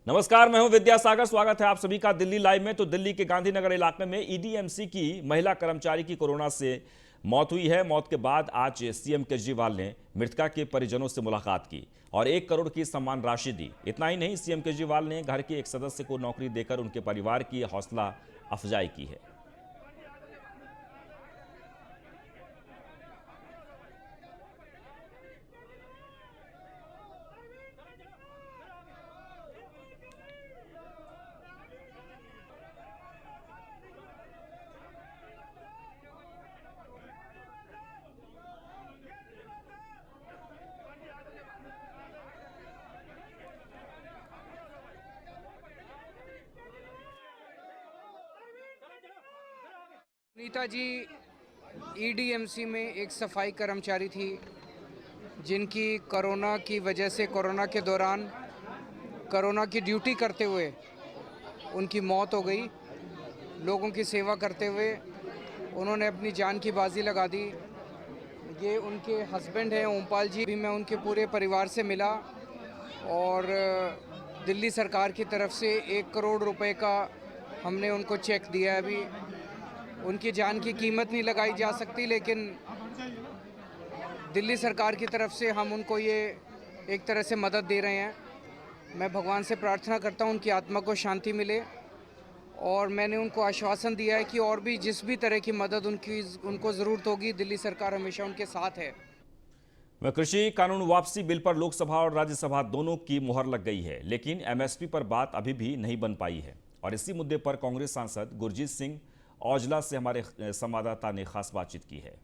नमस्कार, मैं हूं विद्यासागर। स्वागत है आप सभी का दिल्ली लाइव में। तो दिल्ली के गांधीनगर इलाके में ईडीएमसी की महिला कर्मचारी की कोरोना से मौत हुई है। मौत के बाद आज सीएम केजरीवाल ने मृतका के परिजनों से मुलाकात की और 1 करोड़ की सम्मान राशि दी। इतना ही नहीं, सीएम केजरीवाल ने घर के एक सदस्य को नौकरी देकर उनके परिवार की हौसला अफजाई की है। नीता जी ईडीएमसी में एक सफाई कर्मचारी थी जिनकी कोरोना की वजह से कोरोना के दौरान कोरोना की ड्यूटी करते हुए उनकी मौत हो गई। लोगों की सेवा करते हुए उन्होंने अपनी जान की बाजी लगा दी। ये उनके हस्बैंड हैं ओमपाल जी। भी मैं उनके पूरे परिवार से मिला और दिल्ली सरकार की तरफ से 1 करोड़ रुपए का हमने उनको चेक दिया है। अभी उनकी जान की कीमत नहीं लगाई जा सकती, लेकिन दिल्ली सरकार की तरफ से हम उनको ये एक तरह से मदद दे रहे हैं। मैं भगवान से प्रार्थना करता हूँ उनकी आत्मा को शांति मिले और मैंने उनको आश्वासन दिया है कि और भी जिस भी तरह की मदद उनको ज़रूरत होगी, दिल्ली सरकार हमेशा उनके साथ है। वह कृषि कानून वापसी बिल पर लोकसभा और राज्यसभा दोनों की मुहर लग गई है, लेकिन एमएसपी पर बात अभी भी नहीं बन पाई है। और इसी मुद्दे पर कांग्रेस सांसद गुरजीत सिंह औजला से हमारे संवाददाता ने खास बातचीत की है।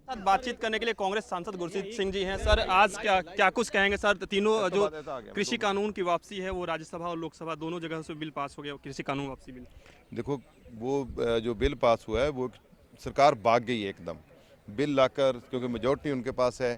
बातचीत करने के लिए कांग्रेस सांसद गुरजीत सिंह जी हैं। सर, आज क्या कुछ कहेंगे सर? तीनों जो कृषि कानून की वापसी है वो राज्यसभा और लोकसभा दोनों जगह से बिल पास हो गया। कृषि कानून वापसी बिल, देखो, वो जो बिल पास हुआ है वो सरकार भाग गई है एकदम बिल लाकर, क्योंकि मेजोरिटी उनके पास है।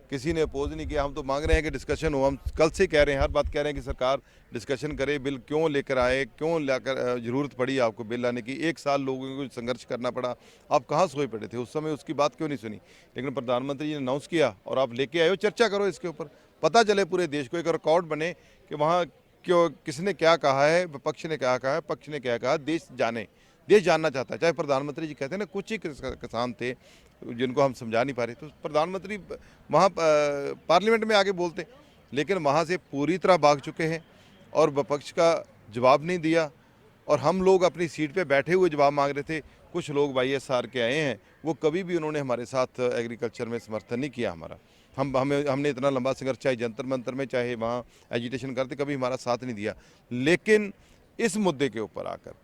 किसी ने अपोज नहीं किया। हम तो मांग रहे हैं कि डिस्कशन हो। हम कल से कह रहे हैं, हर बात कह रहे हैं कि सरकार डिस्कशन करे, बिल क्यों लेकर आए, क्यों लाकर ज़रूरत पड़ी आपको बिल लाने की। 1 साल लोगों को संघर्ष करना पड़ा, आप कहाँ सोए पड़े थे उस समय? उसकी बात क्यों नहीं सुनी? लेकिन प्रधानमंत्री जी ने अनाउंस किया और आप लेके आए हो। चर्चा करो इसके ऊपर, पता चले पूरे देश को, एक रिकॉर्ड बने कि वहाँ क्यों, किसने क्या कहा है, विपक्ष ने क्या कहा है, पक्ष ने क्या कहा। देश जाने, देश जानना चाहता है। चाहे प्रधानमंत्री जी कहते हैं ना, कुछ ही किसान थे जिनको हम समझा नहीं पा रहे, तो प्रधानमंत्री वहाँ पार्लियामेंट में आके बोलते, लेकिन वहाँ से पूरी तरह भाग चुके हैं और विपक्ष का जवाब नहीं दिया। और हम लोग अपनी सीट पे बैठे हुए जवाब मांग रहे थे। कुछ लोग वाईएसआर के आए हैं, वो कभी भी उन्होंने हमारे साथ एग्रीकल्चर में समर्थन नहीं किया हमारा। हमने इतना लंबा संघर्ष, चाहे जंतर मंतर में, चाहे वहाँ एजिटेशन करते, कभी हमारा साथ नहीं दिया। लेकिन इस मुद्दे के ऊपर आकर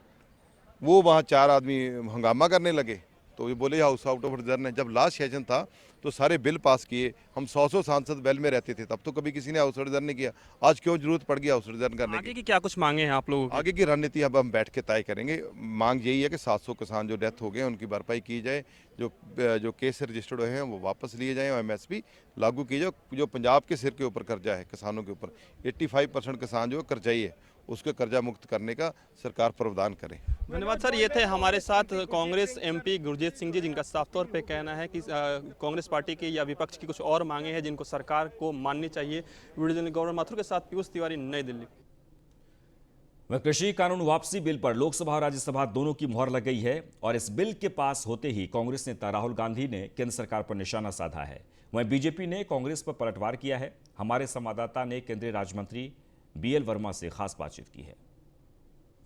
वो वहाँ 4 आदमी हंगामा करने लगे, तो ये बोले हाउस आउट ऑफ रिजर्व है। जब लास्ट सेशन था तो सारे बिल पास किए। हम 100 सांसद बेल में रहते थे, तब तो कभी किसी ने हाउस रिजर्व नहीं किया। आज क्यों जरूरत पड़ गई हाउस रिजर्व करने आगे की क्या कुछ मांगे हैं आप लोगों की? आगे की रणनीति अब हम बैठ के तय करेंगे। मांग यही है कि 700 किसान जो डेथ हो गए उनकी भरपाई की जाए, जो केस रजिस्टर्ड हुए हैं वो वापस लिए जाएँ और एमएसपी लागू की जाए। जो पंजाब के सिर के ऊपर कर्जा है किसानों के ऊपर, 85% किसान जो कर्जाई है, उसके कर्जा मुक्त करने का सरकार प्रावधान करे। धन्यवाद सर। ये थे हमारे साथ कांग्रेस एमपी गुरजीत सिंह जी, जिनका साफ तौर पे कहना है कि कांग्रेस पार्टी की या विपक्ष की कुछ और मांगे हैं जिनको सरकार को माननी चाहिए। वीडियो जर्नलिस्ट गौरव माथुर के साथ पीयूष तिवारी, नई दिल्ली। वह कृषि कानून वापसी बिल पर लोकसभा और राज्यसभा दोनों की मुहर लग गई है और इस बिल के पास होते ही कांग्रेस नेता राहुल गांधी ने केंद्र सरकार पर निशाना साधा है। वहीं बीजेपी ने कांग्रेस पर पलटवार किया है। हमारे संवाददाता ने केंद्रीय राज्य मंत्री बीएल वर्मा से खास बातचीत की है।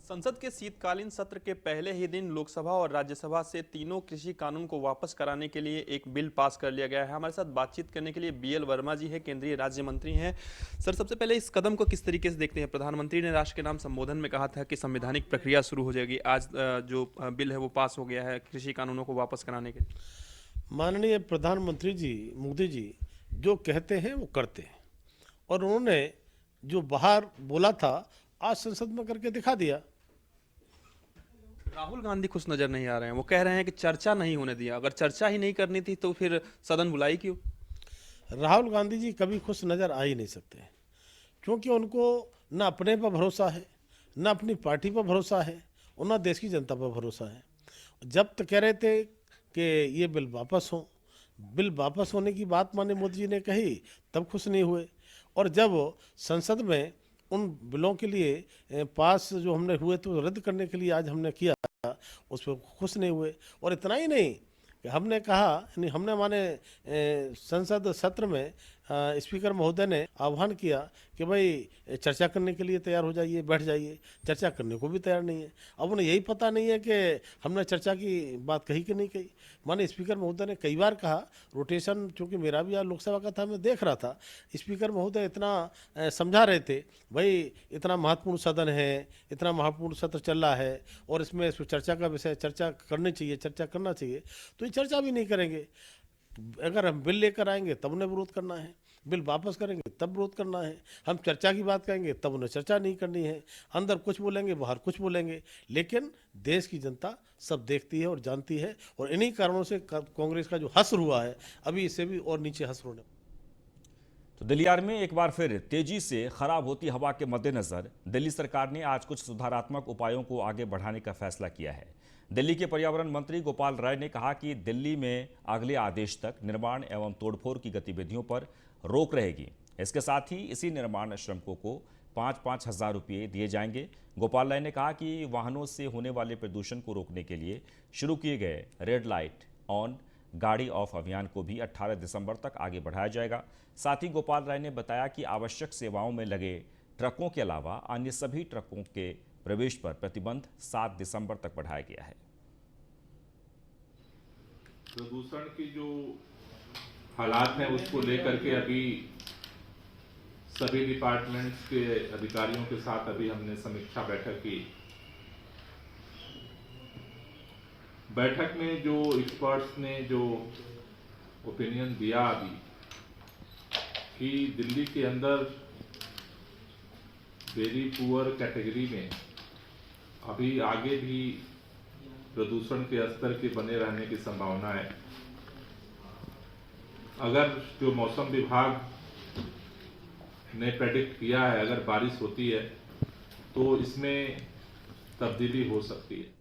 संसद के शीतकालीन सत्र के पहले ही दिन लोकसभा और राज्यसभा से तीनों कृषि कानून को वापस कराने के लिए एक बिल पास कर लिया गया है। हमारे साथ बातचीत करने के लिए बीएल वर्मा जी है, केंद्रीय राज्य मंत्री हैं। सर, सबसे पहले इस कदम को किस तरीके से देखते हैं? प्रधानमंत्री ने राष्ट्र के नाम संबोधन में कहा था कि संवैधानिक प्रक्रिया शुरू हो जाएगी। आज जो बिल है वो पास हो गया है कृषि कानूनों को वापस कराने के लिए। माननीय प्रधानमंत्री जी मोदी जी जो कहते हैं वो करते हैं, और उन्होंने जो बाहर बोला था आज संसद में करके दिखा दिया। राहुल गांधी खुश नजर नहीं आ रहे हैं। वो कह रहे हैं कि चर्चा नहीं होने दिया। अगर चर्चा ही नहीं करनी थी तो फिर सदन बुलाई क्यों? राहुल गांधी जी कभी खुश नजर आ ही नहीं सकते, क्योंकि उनको न अपने पर भरोसा है, न अपनी पार्टी पर भरोसा है, और न देश की जनता पर भरोसा है। जब तक कह रहे थे कि ये बिल वापस हो, बिल वापस होने की बात माननीय मोदी जी ने कही, तब खुश नहीं हुए। और जब संसद में उन बिलों के लिए पास जो हमने हुए तो रद्द करने के लिए आज हमने किया, उस पर खुश नहीं हुए। और इतना ही नहीं कि हमने कहा, यानी हमने माने संसद सत्र में स्पीकर महोदय ने आह्वान किया कि भाई चर्चा करने के लिए तैयार हो जाइए, बैठ जाइए। चर्चा करने को भी तैयार नहीं है। अब उन्हें यही पता नहीं है कि हमने चर्चा की बात कही कि नहीं कही। माने स्पीकर महोदय ने कई बार कहा, रोटेशन चूँकि मेरा भी आज लोकसभा का था, मैं देख रहा था, स्पीकर महोदय इतना समझा रहे थे, भाई इतना महत्वपूर्ण सदन है, इतना महत्वपूर्ण सत्र चल रहा है और इसमें चर्चा का विषय चर्चा करनी चाहिए, चर्चा करना चाहिए, तो ये चर्चा भी नहीं करेंगे। अगर हम बिल लेकर आएंगे तब उन्हें विरोध करना है, बिल वापस करेंगे तब विरोध करना है, हम चर्चा की बात करेंगे तब उन्हें चर्चा नहीं करनी है। अंदर कुछ बोलेंगे, बाहर कुछ बोलेंगे, लेकिन देश की जनता सब देखती है और जानती है। और इन्हीं कारणों से कांग्रेस का जो हश्र हुआ है, अभी इससे भी और नीचे हश्र होने। तो दिल्ली में एक बार फिर तेजी से खराब होती हवा के मद्देनजर दिल्ली सरकार ने आज कुछ सुधारात्मक उपायों को आगे बढ़ाने का फैसला किया है। दिल्ली के पर्यावरण मंत्री गोपाल राय ने कहा कि दिल्ली में अगले आदेश तक निर्माण एवं तोड़फोड़ की गतिविधियों पर रोक रहेगी। इसके साथ ही इसी निर्माण श्रमिकों को 5-5 हज़ार रुपये दिए जाएंगे। गोपाल राय ने कहा कि वाहनों से होने वाले प्रदूषण को रोकने के लिए शुरू किए गए रेड लाइट ऑन गाड़ी ऑफ अभियान को भी 18 दिसंबर तक आगे बढ़ाया जाएगा। साथ ही गोपाल राय ने बताया कि आवश्यक सेवाओं में लगे ट्रकों के अलावा अन्य सभी ट्रकों के प्रवेश पर प्रतिबंध 7 दिसंबर तक बढ़ाया गया है। प्रदूषण की जो हालात हैं उसको लेकर के अभी सभी डिपार्टमेंट्स के अधिकारियों के साथ अभी हमने समीक्षा बैठक की। बैठक में जो एक्सपर्ट्स ने जो ओपिनियन दिया अभी कि दिल्ली के अंदर वेरी पुअर कैटेगरी में अभी आगे भी प्रदूषण के स्तर के बने रहने की संभावना है। अगर जो मौसम विभाग ने प्रेडिक्ट किया है, अगर बारिश होती है तो इसमें तब्दीली हो सकती है।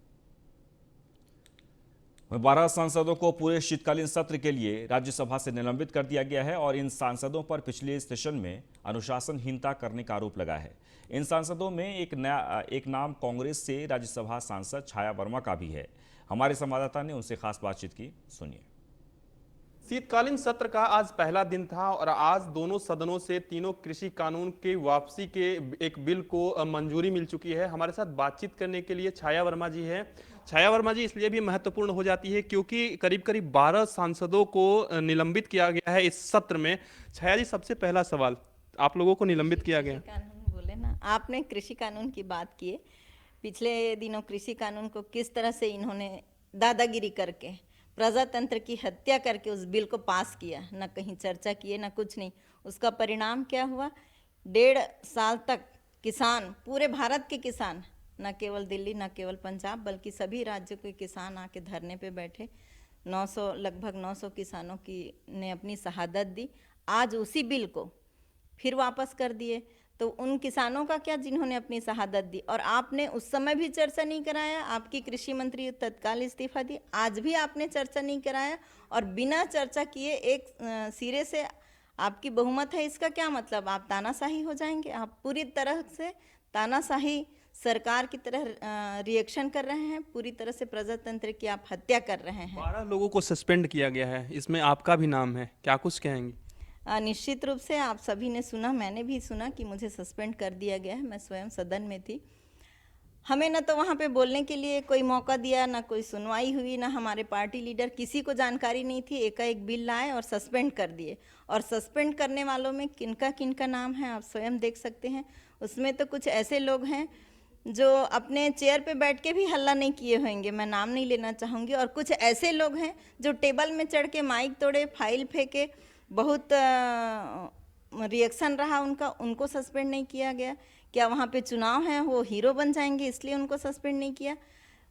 12 सांसदों को पूरे शीतकालीन सत्र के लिए राज्यसभा से निलंबित कर दिया गया है और इन सांसदों पर पिछले सेशन में अनुशासनहीनता करने का आरोप लगा है। इन सांसदों में एक नाम कांग्रेस से राज्यसभा सांसद छाया वर्मा का भी है। हमारे संवाददाता ने उनसे खास बातचीत की, सुनिए। शीतकालीन सत्र का आज पहला दिन था और आज दोनों सदनों से तीनों कृषि कानून के वापसी के एक बिल को मंजूरी मिल चुकी है। हमारे साथ बातचीत करने के लिए छाया वर्मा जी हैं। छाया वर्मा जी इसलिए भी महत्वपूर्ण हो जाती है क्योंकि करीब करीब 12 सांसदों को निलंबित किया गया है इस सत्र में। छाया जी, सबसे पहला सवाल, आप लोगों को निलंबित किया गया। कानून बोले ना, आपने कृषि कानून की बात की है। पिछले दिनों कृषि कानून को किस तरह से इन्होंने दादागिरी करके, प्रजातंत्र की हत्या करके उस बिल को पास किया, ना कहीं चर्चा किए ना कुछ नहीं। उसका परिणाम क्या हुआ? 1.5 साल तक किसान, पूरे भारत के किसान, न केवल दिल्ली न केवल पंजाब बल्कि सभी राज्यों के किसान आके धरने पे बैठे। 900 लगभग 900 किसानों की ने अपनी शहादत दी। आज उसी बिल को फिर वापस कर दिए, तो उन किसानों का क्या जिन्होंने अपनी शहादत दी? और आपने उस समय भी चर्चा नहीं कराया। आपकी कृषि मंत्री तत्काल इस्तीफा दी, आज भी आपने चर्चा नहीं कराया और बिना चर्चा किए एक सिरे से आपकी बहुमत है। इसका क्या मतलब? आप तानाशाही हो जाएंगे। आप पूरी तरह से तानाशाही सरकार की तरह रिएक्शन कर रहे हैं, पूरी तरह से प्रजातंत्र की आप हत्या कर रहे हैं। 12 लोगों को सस्पेंड किया गया है, इसमें आपका भी नाम है, क्या कुछ कहेंगे? निश्चित रूप से आप सभी ने सुना, मैंने भी सुना कि मुझे सस्पेंड कर दिया गया है। मैं स्वयं सदन में थी। हमें न तो वहाँ पे बोलने के लिए कोई मौका दिया, ना कोई सुनवाई हुई, ना हमारे पार्टी लीडर, किसी को जानकारी नहीं थी। एकाएक बिल लाए और सस्पेंड कर दिए। और सस्पेंड करने वालों में किनका किनका नाम है आप स्वयं देख सकते हैं। उसमें तो कुछ ऐसे लोग हैं जो अपने चेयर पे बैठ के भी हल्ला नहीं किए होंगे, मैं नाम नहीं लेना चाहूँगी। और कुछ ऐसे लोग हैं जो टेबल में चढ़ के माइक तोड़े, फाइल फेंके, बहुत रिएक्शन रहा उनका, उनको सस्पेंड नहीं किया गया। क्या वहाँ पे चुनाव है, वो हीरो बन जाएंगे इसलिए उनको सस्पेंड नहीं किया?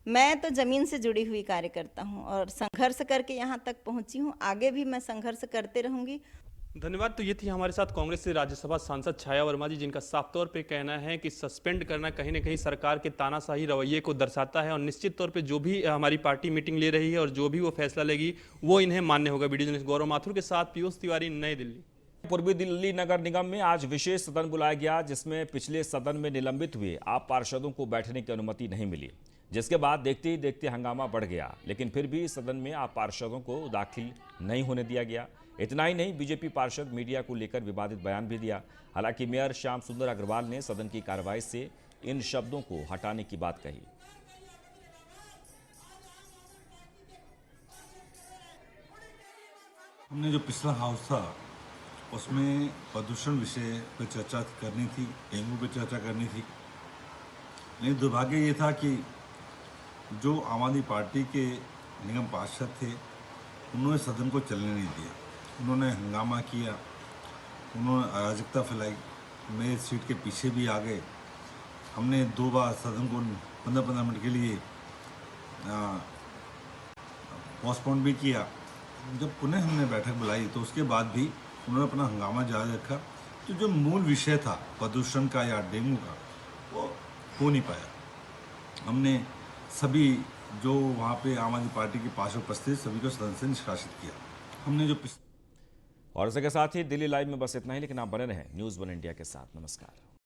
मैं तो ज़मीन से जुड़ी हुई कार्यकर्ता हूँ और संघर्ष करके यहाँ तक पहुँची हूँ। आगे भी मैं संघर्ष करते रहूँगी। धन्यवाद। तो ये थी हमारे साथ कांग्रेस से राज्यसभा सांसद छाया वर्मा जी, जिनका साफ तौर पे कहना है कि सस्पेंड करना कहीं ना कहीं सरकार के तानाशाही रवैये को दर्शाता है और निश्चित तौर पे जो भी हमारी पार्टी मीटिंग ले रही है और जो भी वो फैसला लेगी वो इन्हें मान्य होगा। वीडियो जर्नलिस्ट गौरव माथुर के साथ पीयूष तिवारी, नई दिल्ली। पूर्वी दिल्ली नगर निगम में आज विशेष सदन बुलाया गया, जिसमें पिछले सदन में निलंबित हुए आप पार्षदों को बैठने की अनुमति नहीं मिली, जिसके बाद देखते ही देखते हंगामा बढ़ गया। लेकिन फिर भी सदन में आप पार्षदों को दाखिल नहीं होने दिया गया। इतना ही नहीं, बीजेपी पार्षद मीडिया को लेकर विवादित बयान भी दिया। हालांकि मेयर श्याम सुंदर अग्रवाल ने सदन की कार्रवाई से इन शब्दों को हटाने की बात कही। हमने जो पिछला हाउस था उसमें प्रदूषण विषय पर चर्चा करनी थी, डेंगू पर चर्चा करनी थी। लेकिन दुर्भाग्य ये था कि जो आम आदमी पार्टी के निगम पार्षद थे उन्होंने सदन को चलने नहीं दिया। उन्होंने हंगामा किया, उन्होंने अराजकता फैलाई, मेरे सीट के पीछे भी आ गए। हमने 2 बार सदन को 15-15 मिनट के लिए पोस्टपोन भी किया। जब पुनः हमने बैठक बुलाई तो उसके बाद भी उन्होंने अपना हंगामा जारी रखा। तो जो मूल विषय था प्रदूषण का या डेंगू का, वो हो नहीं पाया। हमने सभी जो वहाँ पे आम आदमी पार्टी के पास उपस्थित सभी को सदन से निष्कासित किया। हमने जो और इसके साथ ही दिल्ली लाइव में बस इतना ही, लेकिन आप बने रहें न्यूज़ 1 इंडिया के साथ। नमस्कार।